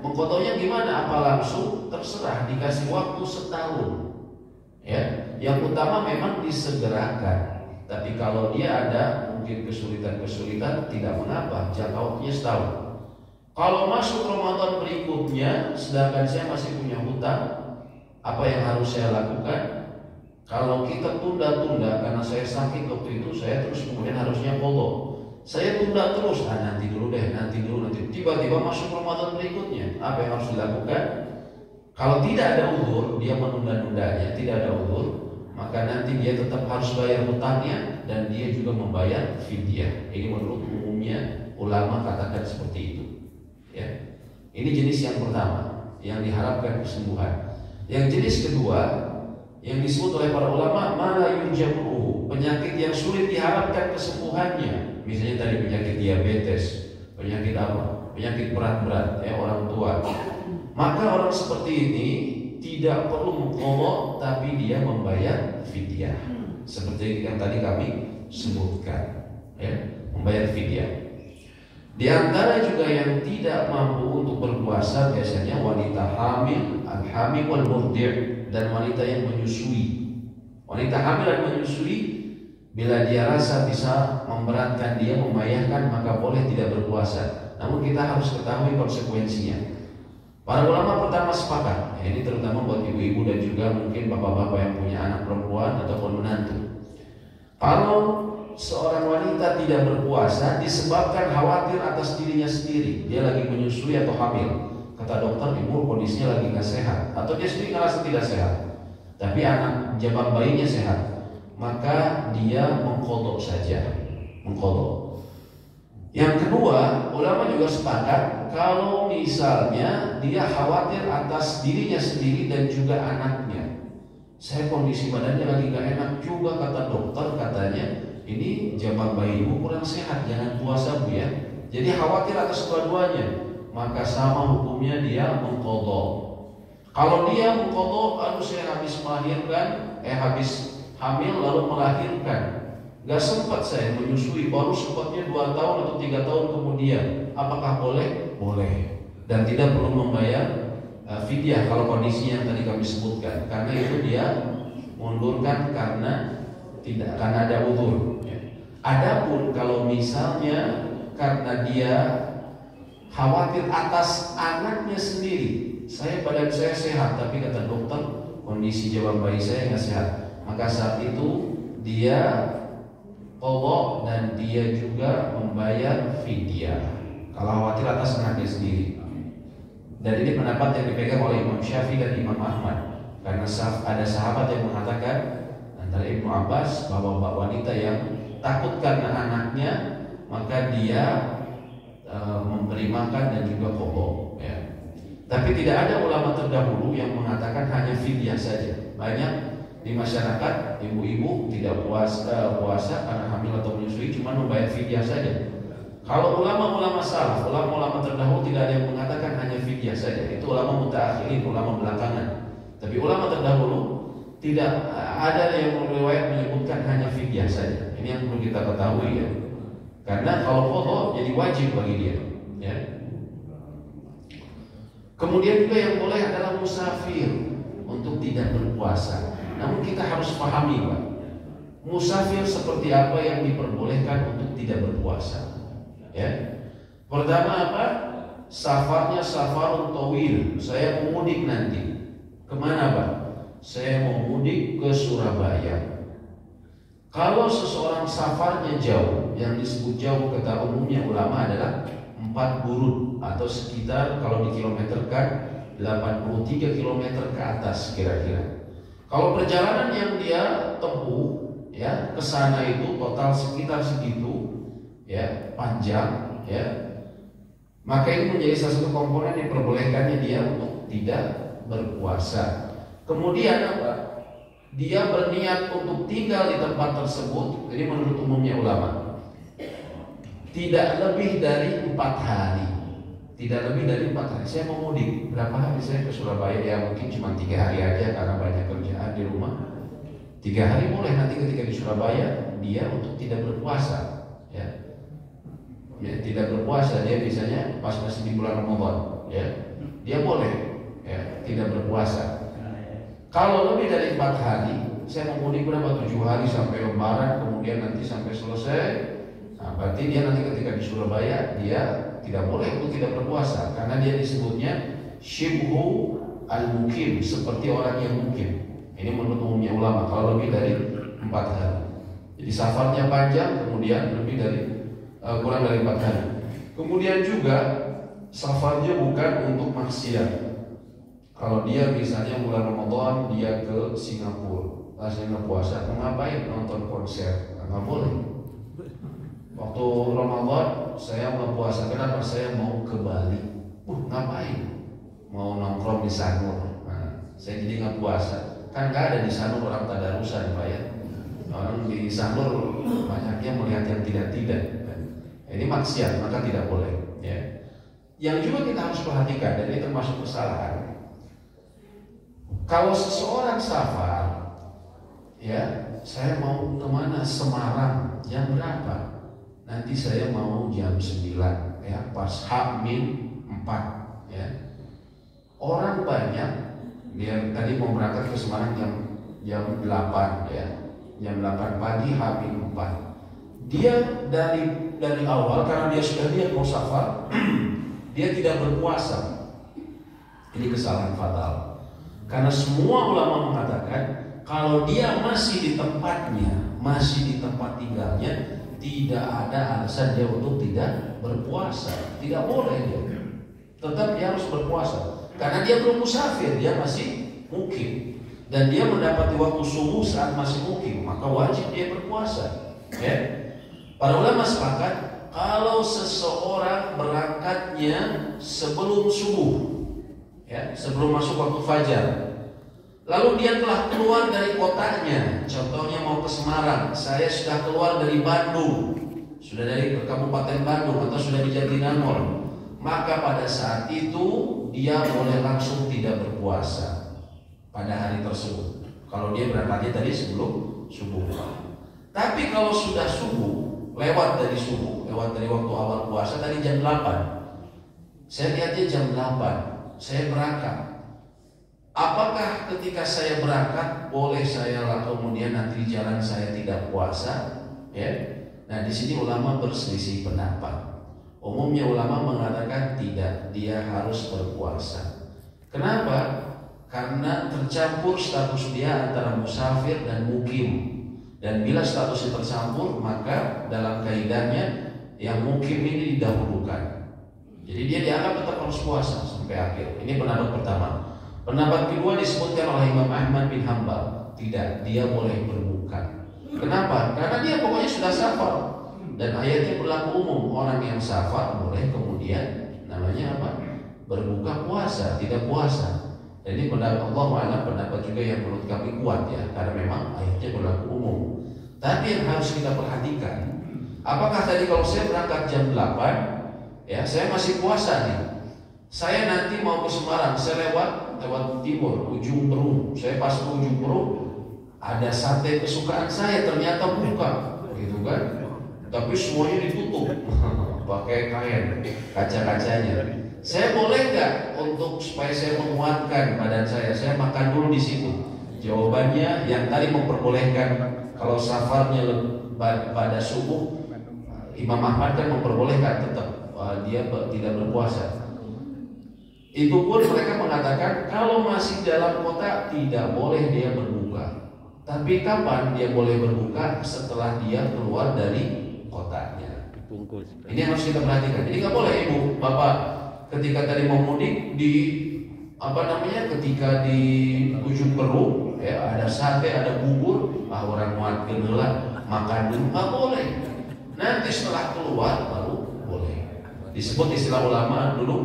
Mengqadhanya gimana? Apa langsung? Terserah, dikasih waktu setahun, ya. Yang utama memang disegerakan. Tapi kalau dia ada mungkin kesulitan-kesulitan, tidak mengapa, jangka waktunya setahun. Kalau masuk Ramadan berikutnya, sedangkan saya masih punya hutang, apa yang harus saya lakukan? Kalau kita tunda-tunda karena saya sakit waktu itu, saya terus kemudian harusnya qadha. Saya tunda terus, nanti dulu. Tiba-tiba masuk Ramadan berikutnya, apa yang harus dilakukan? Kalau tidak ada uzur, dia menunda-nundanya, tidak ada uzur, maka nanti dia tetap harus bayar hutangnya dan dia juga membayar fidyah. Ini menurut umumnya ulama katakan seperti itu, ya. Ini jenis yang pertama yang diharapkan kesembuhan. Yang jenis kedua, yang disebut oleh para ulama mala yurjabu, penyakit yang sulit diharapkan kesembuhannya. Misalnya tadi penyakit diabetes, penyakit apa? Penyakit berat-berat ya orang tua. Maka orang seperti ini tidak perlu mengqadha, tapi dia membayar fidyah. Seperti yang tadi kami sebutkan, ya, membayar fidyah. Di antara juga yang tidak mampu untuk berpuasa biasanya wanita hamil, al-hamil wal murdi', dan wanita yang menyusui. Wanita hamil dan menyusui, bila dia rasa bisa memberatkan dia, membayarkan, maka boleh tidak berpuasa. Namun kita harus ketahui konsekuensinya. Para ulama pertama sepakat, ya, ini terutama buat ibu-ibu dan juga mungkin bapak-bapak yang punya anak perempuan ataupun menantu. Kalau seorang wanita tidak berpuasa disebabkan khawatir atas dirinya sendiri, dia lagi menyusui atau hamil, kata dokter ibu kondisinya lagi nggak sehat, atau dia sendiri ngerasa tidak sehat, tapi anak jabang bayinya sehat, maka dia mengqadha saja, mengqadha. Yang kedua, ulama juga sepakat kalau misalnya dia khawatir atas dirinya sendiri dan juga anaknya. Saya kondisi badannya lagi gak enak juga, kata dokter, katanya ini jabang bayimu kurang sehat, jangan puasa bu ya. Jadi khawatir atas kedua-duanya, maka sama hukumnya dia mengqadha. Kalau dia mengqadha, aduh saya habis melahirkan, habis hamil lalu melahirkan, gak sempat saya menyusui, baru sempatnya 2 tahun atau 3 tahun kemudian, apakah boleh? Boleh. Dan tidak perlu membayar fidyah kalau kondisi yang tadi kami sebutkan, karena itu dia mundurkan karena ada uzur. Adapun kalau misalnya karena dia khawatir atas anaknya sendiri, badan saya sehat, tapi kata dokter kondisi jabang bayi saya nggak sehat, maka saat itu dia qadha dan dia juga membayar fidyah kalau khawatir atas anaknya sendiri. Dan ini pendapat yang dipegang oleh Imam Syafi'i dan Imam Ahmad, karena ada sahabat yang mengatakan antara Ibnu Abbas bahwa wanita yang takut karena anaknya maka dia memberi makan dan juga qadha, ya. Tapi tidak ada ulama terdahulu yang mengatakan hanya fidyah saja. Banyak di masyarakat ibu-ibu tidak puasa karena hamil atau menyusui, cuma membayar fidyah saja. Kalau ulama-ulama salaf, ulama-ulama terdahulu tidak ada yang mengatakan hanya fidyah saja. Itu ulama mutaakhirin, ulama belakangan. Tapi ulama terdahulu tidak ada yang riwayat menyebutkan hanya fidyah saja. Ini yang perlu kita ketahui ya. Karena kalau qadha jadi wajib bagi dia, ya. Kemudian juga yang boleh adalah musafir untuk tidak berpuasa. Namun kita harus pahami Pak, musafir seperti apa yang diperbolehkan untuk tidak berpuasa. Ya. Pertama apa? Safarnya safarun tawil. Saya mau mudik nanti. Kemana Pak? Saya mau mudik ke Surabaya. Kalau seseorang safarnya jauh, yang disebut jauh kata umumnya ulama adalah 4 burud atau sekitar kalau dikilometerkan 83 km ke atas kira-kira. Kalau perjalanan yang dia tempuh ya ke sana itu total sekitar segitu ya, panjang ya, maka ini menjadi salah satu komponen yang diperbolehkannya dia untuk tidak berpuasa. Kemudian apa? Dia berniat untuk tinggal di tempat tersebut. Ini menurut umumnya ulama, tidak lebih dari 4 hari. Tidak lebih dari 4 hari. Saya mau mudik, berapa hari saya ke Surabaya? Ya mungkin cuma 3 hari aja karena banyak kerjaan di rumah. 3 hari boleh, nanti ketika di Surabaya dia untuk tidak berpuasa ya. Ya, tidak berpuasa dia biasanya pas masih di bulan Ramadan ya, dia boleh ya tidak berpuasa. Kalau lebih dari 4 hari, saya mau mudik berapa? 7 hari sampai Lebaran, kemudian nanti sampai selesai. Nah, berarti dia nanti ketika di Surabaya dia tidak boleh untuk tidak berpuasa, karena dia disebutnya syibhu al-mukim, seperti orang yang mukim. Ini menurut umumnya ulama kalau lebih dari 4 hari. Jadi safarnya panjang, kemudian lebih dari kurang dari 4 hari. Kemudian juga safarnya bukan untuk maksiat. Kalau dia misalnya bulan Ramadan dia ke Singapura, saya nggak puasa, mau ngapain? Nonton konser? Nggak boleh. Waktu Ramadan saya nggak puasa, kenapa? Saya mau ke Bali. Ngapain? Mau nongkrong di Sanur. Nah, saya jadi nggak puasa. Kan nggak ada di Sanur orang tadarusan Pak ya. Orang di Sanur banyaknya melihat yang tidak-tidak. Ini maksiat, maka tidak boleh ya. Yang juga kita harus perhatikan, dan ini termasuk kesalahan. Kalau seseorang safar, ya, saya mau kemana? Semarang, jam berapa? Nanti saya mau jam 9, ya, pas H-4, ya. Orang banyak, dia tadi mau berangkat ke Semarang jam 8, ya, jam 8 pagi H-4. Dia dari awal karena dia sudah lihat mau safar, dia tidak berpuasa. Ini kesalahan fatal. Karena semua ulama mengatakan kalau dia masih di tempatnya, masih di tempat tinggalnya, tidak ada alasan dia untuk tidak berpuasa. Tidak boleh dia. Tetap dia harus berpuasa. Karena dia belum musafir, dia masih mukim. Dan dia mendapati waktu subuh saat masih mukim, maka wajib dia berpuasa. Ya. Para ulama sepakat kalau seseorang berangkatnya sebelum subuh, ya, sebelum masuk waktu fajar, lalu dia telah keluar dari kotanya, contohnya mau ke Semarang, saya sudah keluar dari Bandung, sudah dari Kabupaten Bandung atau sudah di Jatinangor, maka pada saat itu dia boleh langsung tidak berpuasa pada hari tersebut. Kalau dia berangkatnya tadi sebelum subuh. Tapi kalau sudah subuh, lewat dari subuh, lewat dari waktu awal puasa tadi jam 8. Saya lihatnya jam 8, saya berangkat. Apakah ketika saya berangkat boleh saya kemudian nanti di jalan saya tidak puasa? Ya. Nah, di sini ulama berselisih pendapat. Umumnya ulama mengatakan tidak, dia harus berpuasa. Kenapa? Karena tercampur status dia antara musafir dan mukim. Dan bila statusnya tercampur, maka dalam kaidahnya yang mukim ini didahulukan. Jadi dia dianggap tetap harus puasa sampai akhir. Ini pendapat pertama. Pendapat kedua disebutkan oleh Imam Ahmad bin Hanbal. Tidak, dia boleh berbuka. Kenapa? Karena dia pokoknya sudah safar. Dan ayatnya berlaku umum. Orang yang safar boleh kemudian namanya apa? Berbuka puasa, tidak puasa. Jadi pendapat Allah pendapat juga yang menurut kami kuat ya, karena memang ayatnya berlaku umum. Tapi yang harus kita perhatikan, apakah tadi kalau saya berangkat jam 8, ya saya masih puasa nih. Saya nanti mau ke Semarang, saya lewat timur, ujung Perung. Saya pas ke ujung Perung, ada sate kesukaan saya ternyata buka, gitu kan? Tapi semuanya ditutup, pakai kain, kaca-kacanya. Saya boleh nggak untuk supaya saya menguatkan badan saya makan dulu di situ? Jawabannya yang tadi memperbolehkan kalau safarnya pada subuh, Imam Ahmad kan memperbolehkan tetap dia tidak berpuasa. Itu pun mereka mengatakan kalau masih dalam kota tidak boleh dia berbuka. Tapi kapan dia boleh berbuka? Setelah dia keluar dari kotanya. Ini harus kita perhatikan. Jadi nggak boleh ibu, bapak ketika tadi mau mudik ketika di ujung Perung ya ada sate, ada bubur, orang muat genela makan dulu, nggak boleh. Nanti setelah keluar baru boleh. Disebut istilah ulama dulu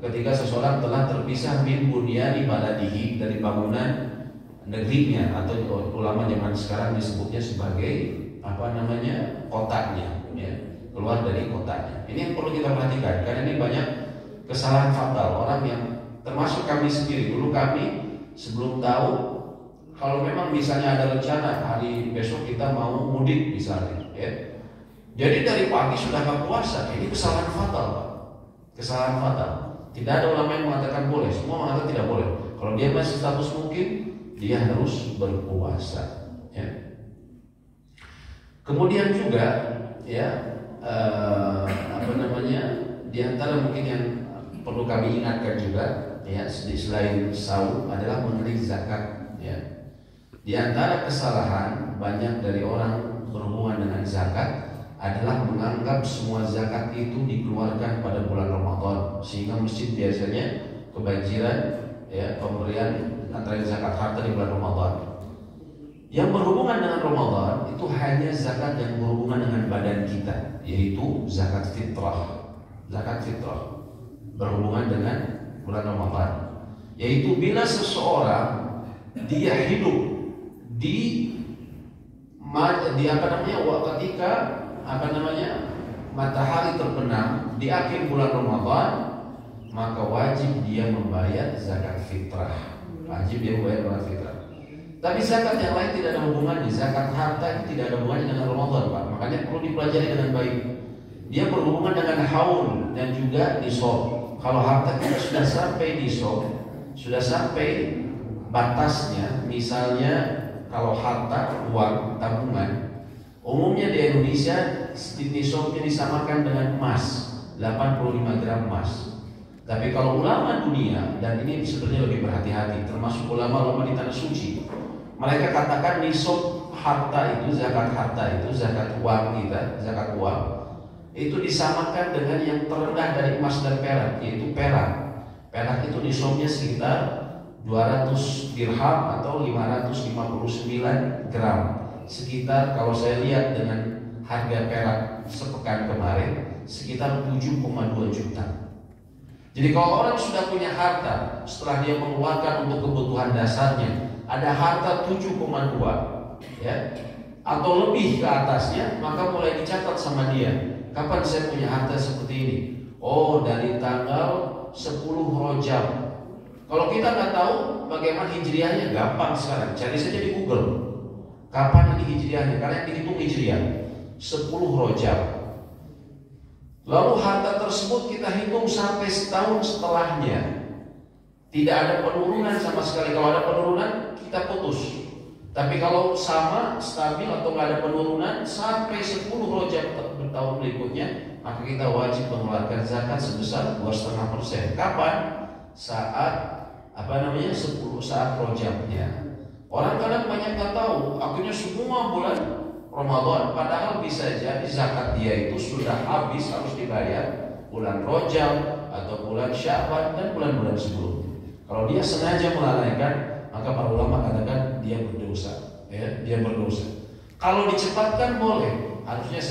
ketika seseorang telah terpisah min bunyani baladihi, dari bangunan negerinya, atau ulama zaman sekarang disebutnya sebagai kotanya, ya, keluar dari kotanya. Ini yang perlu kita perhatikan karena ini banyak kesalahan fatal orang yang termasuk kami sendiri. Dulu kami sebelum tahu kalau memang misalnya ada rencana hari besok kita mau mudik misalnya, ya. Jadi dari pagi sudah nggak puasa, ini kesalahan fatal, Pak. Kesalahan fatal. Tidak ada ulama yang mengatakan boleh, semua mengatakan tidak boleh. Kalau dia masih status mukim, dia harus berpuasa, ya. Kemudian juga, ya, di antara mungkin yang perlu kami ingatkan juga, ya, selain saum adalah mengenai zakat, ya. Di antara kesalahan banyak dari orang berhubungan dengan zakat adalah menganggap semua zakat itu dikeluarkan pada bulan Ramadan, sehingga masjid biasanya kebanjiran, ya, pemberian antara zakat harta di bulan Ramadan. Yang berhubungan dengan Ramadan itu hanya zakat yang berhubungan dengan badan kita, yaitu zakat fitrah. Zakat fitrah berhubungan dengan bulan Ramadan, yaitu bila seseorang dia hidup di ketika matahari terbenam di akhir bulan Ramadan, maka wajib dia membayar zakat fitrah. Wajib dia membayar zakat fitrah. Tapi zakat yang lain tidak ada hubungannya. Zakat harta itu tidak ada hubungannya dengan Ramadan, Pak. Makanya perlu dipelajari dengan baik. Dia berhubungan dengan haul dan juga nisab. Kalau harta kita sudah sampai nisab, sudah sampai batasnya, misalnya kalau harta, uang, tabungan, umumnya di Indonesia nisabnya disamakan dengan emas, 85 gram emas. Tapi kalau ulama dunia, dan ini sebenarnya lebih berhati-hati, termasuk ulama-ulama di tanah suci, mereka katakan nisab harta itu, zakat harta itu, zakat uang kita, zakat uang itu disamakan dengan yang terendah dari emas dan perak, yaitu perak. Perak itu nisabnya sekitar 200 dirham atau 559 gram. Sekitar kalau saya lihat dengan harga perak sepekan kemarin sekitar 7,2 juta. Jadi kalau orang sudah punya harta, setelah dia mengeluarkan untuk kebutuhan dasarnya, ada harta 7,2 ya, atau lebih ke atasnya, maka mulai dicatat sama dia. Kapan saya punya harta seperti ini? Oh, dari tanggal 10 Rajab. Kalau kita nggak tahu bagaimana hijriahnya, gampang sekarang, cari saja di Google. Kapan ini hijriahnya? Karena dihitung hijriah 10 Rajab. Lalu harta tersebut kita hitung sampai setahun setelahnya. Tidak ada penurunan sama sekali. Kalau ada penurunan kita putus. Tapi kalau sama, stabil atau nggak ada penurunan sampai 10 Rajab tahun berikutnya, maka kita wajib mengeluarkan zakat sebesar 2,5%. Kapan? Saat 10 saat Rajabnya. Orang kadang banyak nggak tahu, akhirnya semua bulan Ramadan, padahal bisa jadi zakat dia itu sudah habis, harus dibayar bulan Rajab atau bulan Sya'ban dan bulan-bulan sebelumnya. Kalau dia sengaja melalaikan, maka para ulama katakan dia berdosa, ya, dia berdosa. Kalau dicepatkan boleh, harusnya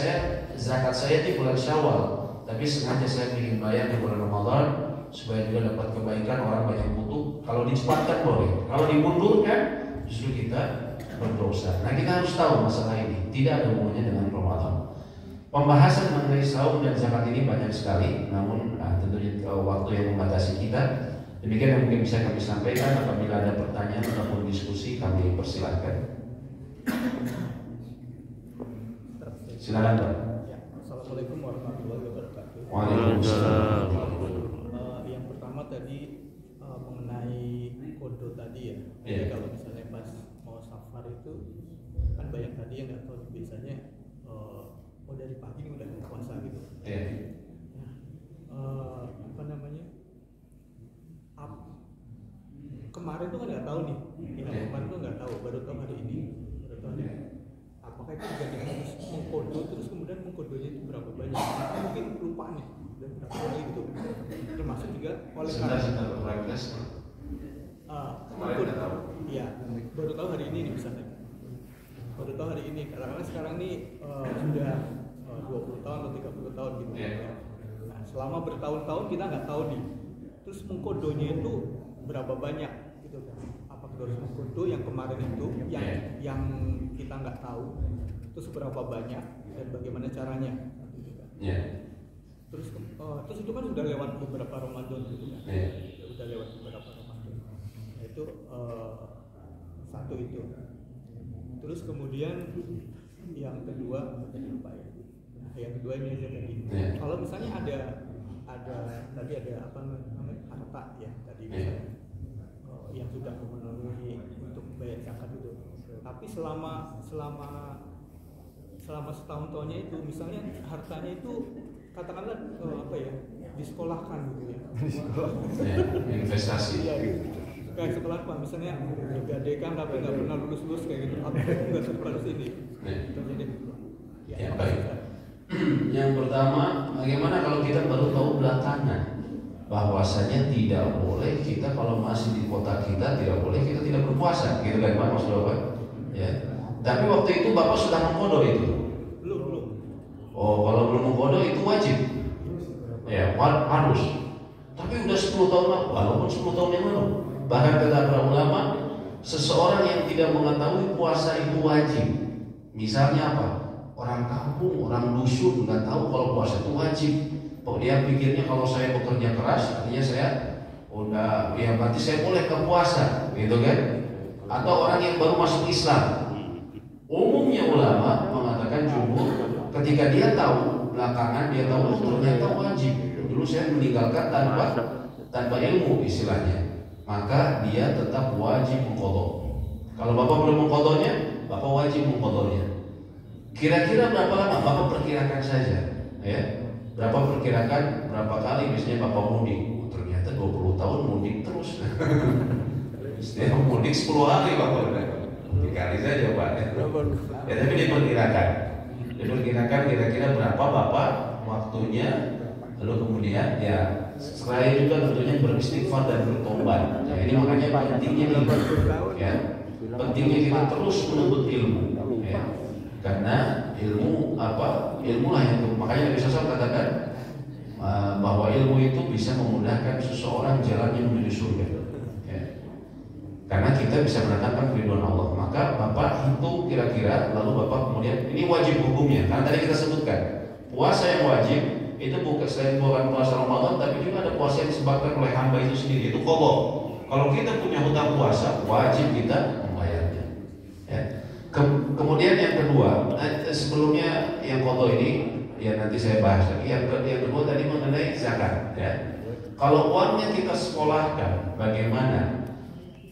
zakat saya di bulan Syawal, tapi sengaja saya ingin bayar di bulan Ramadan supaya juga dapat kebaikan, orang banyak butuh. Kalau dicepatkan boleh, kalau dimundurkan justru kita berdosa. Nah, kita harus tahu masalah ini tidak ada hubungannya dengan Ramadan. Pembahasan mengenai saum dan zakat ini banyak sekali, namun tentunya waktu yang membatasi kita. Demikian yang mungkin bisa kami sampaikan. Apabila ada pertanyaan ataupun diskusi, kami persilahkan. Silakan, Pak. Ya, Assalamualaikum warahmatullahi wabarakatuh. Waalaikumsalam. Yang pertama tadi mengenai kodo tadi ya. Iya. Jadi kalau misalnya pas mau safar itu kan banyak tadi yang nggak tahu biasanya dari pagi ini udah puasa gitu. Iya. Kemarin tuh kan nggak tahu nih, kemarin tuh nggak tahu, baru tahu hari ini, apakah itu juga harus mengkodo, terus kemudian mengkodonya itu berapa banyak? Mungkin lupa nih, dan berapa kali gitu. Termasuk juga oleh Kemarin tahu. Iya, baru tahu hari ini nih misalnya. Baru tahu hari ini, karena sekarang nih sudah 20 tahun atau 30 tahun gitu. Yeah. Nah, selama bertahun-tahun kita nggak tahu nih. Terus mengkodonya itu berapa banyak gitu kan? Apakah harus mengkodo yang kemarin itu yang kita nggak tahu itu seberapa banyak dan bagaimana caranya gitu kan? Yeah. Terus itu kan sudah lewat beberapa Ramadan gitu kan? Yeah. Sudah lewat beberapa Ramadan. Nah, itu satu itu. Terus kemudian yang kedua tadi lupa ya. Nah, yang kedua ini aja tadi. Yeah. Kalau misalnya ada tadi ada apa namanya harta ya tadi misalnya yang sudah memenuhi untuk bayar zakat itu. Tapi selama setahun-tahunnya itu misalnya hartanya itu katakanlah disekolahkan gitu ya. Investasi. Iya gitu. Kayak sekolah Pak misalnya digadekan tapi nggak pernah lulus kayak gitu. Apa nggak seperti ini? Terjadi. Ya, baik. Yang pertama, bagaimana kalau kita baru tahu belakangan bahwasanya tidak boleh kita kalau masih di kota kita tidak boleh kita tidak berpuasa, gitu kan Pak, maksud Bapak? Ya. Tapi waktu itu Bapak sudah mengkodo itu? Belum. Oh, kalau belum mengkodo itu wajib. Ya, harus. Tapi udah 10 tahun lah, walaupun 10 tahun yang lalu. Bahkan kata para ulama, seseorang yang tidak mengetahui puasa itu wajib. Misalnya apa? Orang kampung, orang dusun nggak tahu kalau puasa itu wajib. Dia pikirnya kalau saya bekerja keras, artinya saya udah, ya berarti saya boleh ke puasa, gitu kan? Atau orang yang baru masuk Islam. Umumnya ulama mengatakan jumhur, ketika dia tahu belakangan dia tahu ternyata wajib. Dulu saya meninggalkan tanpa ilmu istilahnya, maka dia tetap wajib mengqadha. Kalau Bapak belum mengqadhanya, Bapak wajib mengqadhanya. Kira-kira berapa lama? Bapak perkirakan saja, ya. Berapa kali misalnya Bapak mudik? Ternyata 20 tahun mudik terus. Setiap mudik 10 hari Bapak udah. 3 kali saja Pak. Ya tapi diperkirakan kira-kira berapa Bapak waktunya. Lalu kemudian ya setelah juga tentunya beristighfar dan bertobat. Ya, ini makanya pentingnya ilmu, ya. Pentingnya kita terus menuntut ilmu, ya. Karena ilmulah yang makanya Nabi SAW katakan bahwa ilmu itu bisa memudahkan seseorang jalannya menuju surga, ya. Karena kita bisa mendatangkan keridhaan Allah. Maka Bapak hitung kira-kira, lalu Bapak kemudian ini wajib hukumnya. Karena tadi kita sebutkan puasa yang wajib itu bukan puasa Ramadan, tapi juga ada puasa yang disebabkan oleh hamba itu sendiri, itu qadha. Kalau kita punya hutang puasa, wajib kita membayarnya, ya. Kemudian yang kedua, sebelumnya yang qadha ini ya nanti saya bahas lagi. Yang kedua tadi mengenai zakat, ya. Kalau uangnya kita sekolahkan, bagaimana?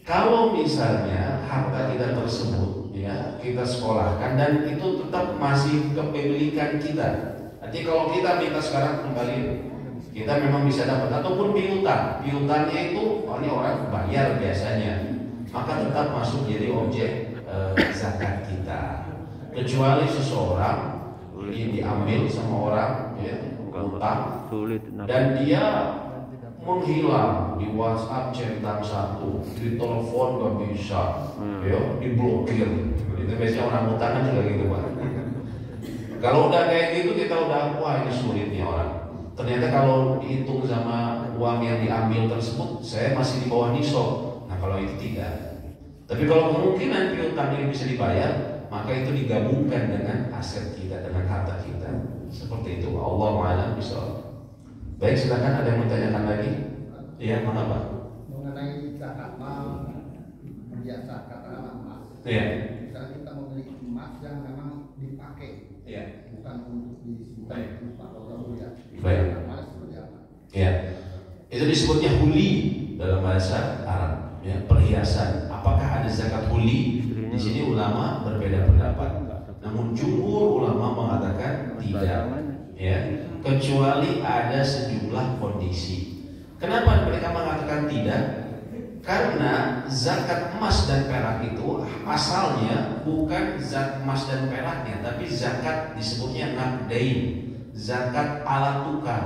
Kalau misalnya harta kita tersebut, ya, kita sekolahkan dan itu tetap masih kepemilikan kita. Nanti kalau kita minta sekarang kembali, kita memang bisa dapat, ataupun piutang. Piutangnya itu ini orang bayar biasanya, maka tetap masuk jadi objek zakat kita. Kecuali seseorang ini diambil sama orang, ya, utang, dan dia menghilang di WhatsApp centang satu, di telepon gak bisa, ya, diblokir. Itu biasanya orang utang kan juga gitu Pak. Kalau udah kayak gitu kita udah wah ini sulit nih orang. Ternyata kalau dihitung sama uang yang diambil tersebut, saya masih di bawah nisab. Nah kalau itu tidak. Tapi kalau kemungkinan piutang ini bisa dibayar, maka itu digabungkan dengan aset kita, dengan harta kita. Seperti itu. Allahu a'lam bishawab. Baik, silakan ada yang menanyakan lagi. Iya, mengapa? Mengenai zakat mal, zakat emas. Iya. Misalnya kita memiliki emas yang memang dipakai. Iya. Bukan untuk disimpan atau ya. Baik. Ya, itu disebutnya huli dalam bahasa Arab, ya, perhiasan. Apakah ada zakat huli? Di sini ulama berbeda pendapat. Namun jumhur ulama mengatakan tidak, ya, kecuali ada sejumlah kondisi. Kenapa mereka mengatakan tidak? Karena zakat emas dan perak itu asalnya bukan zakat emas dan peraknya, tapi zakat disebutnya naqdain, zakat alat tukar.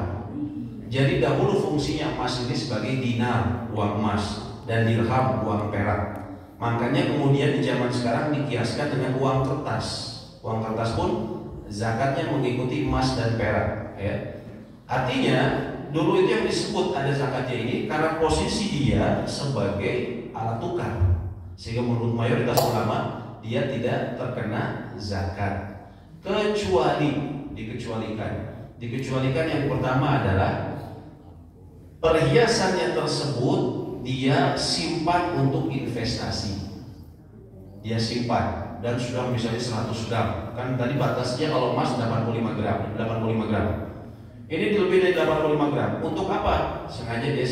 Jadi dahulu fungsinya emas ini sebagai dinar, uang emas, dan dirham, uang perak. Makanya kemudian di zaman sekarang dikiaskan dengan uang kertas. Uang kertas pun zakatnya mengikuti emas dan perak, ya. Artinya dulu itu yang disebut ada zakatnya ini karena posisi dia sebagai alat tukar, sehingga menurut mayoritas ulama dia tidak terkena zakat, kecuali dikecualikan yang pertama adalah perhiasannya tersebut dia simpan untuk investasi, dia simpan dan sudah misalnya 100 gram, kan tadi batasnya kalau emas 85 gram. Ini lebih dari 85 gram. Untuk apa? Sengaja dia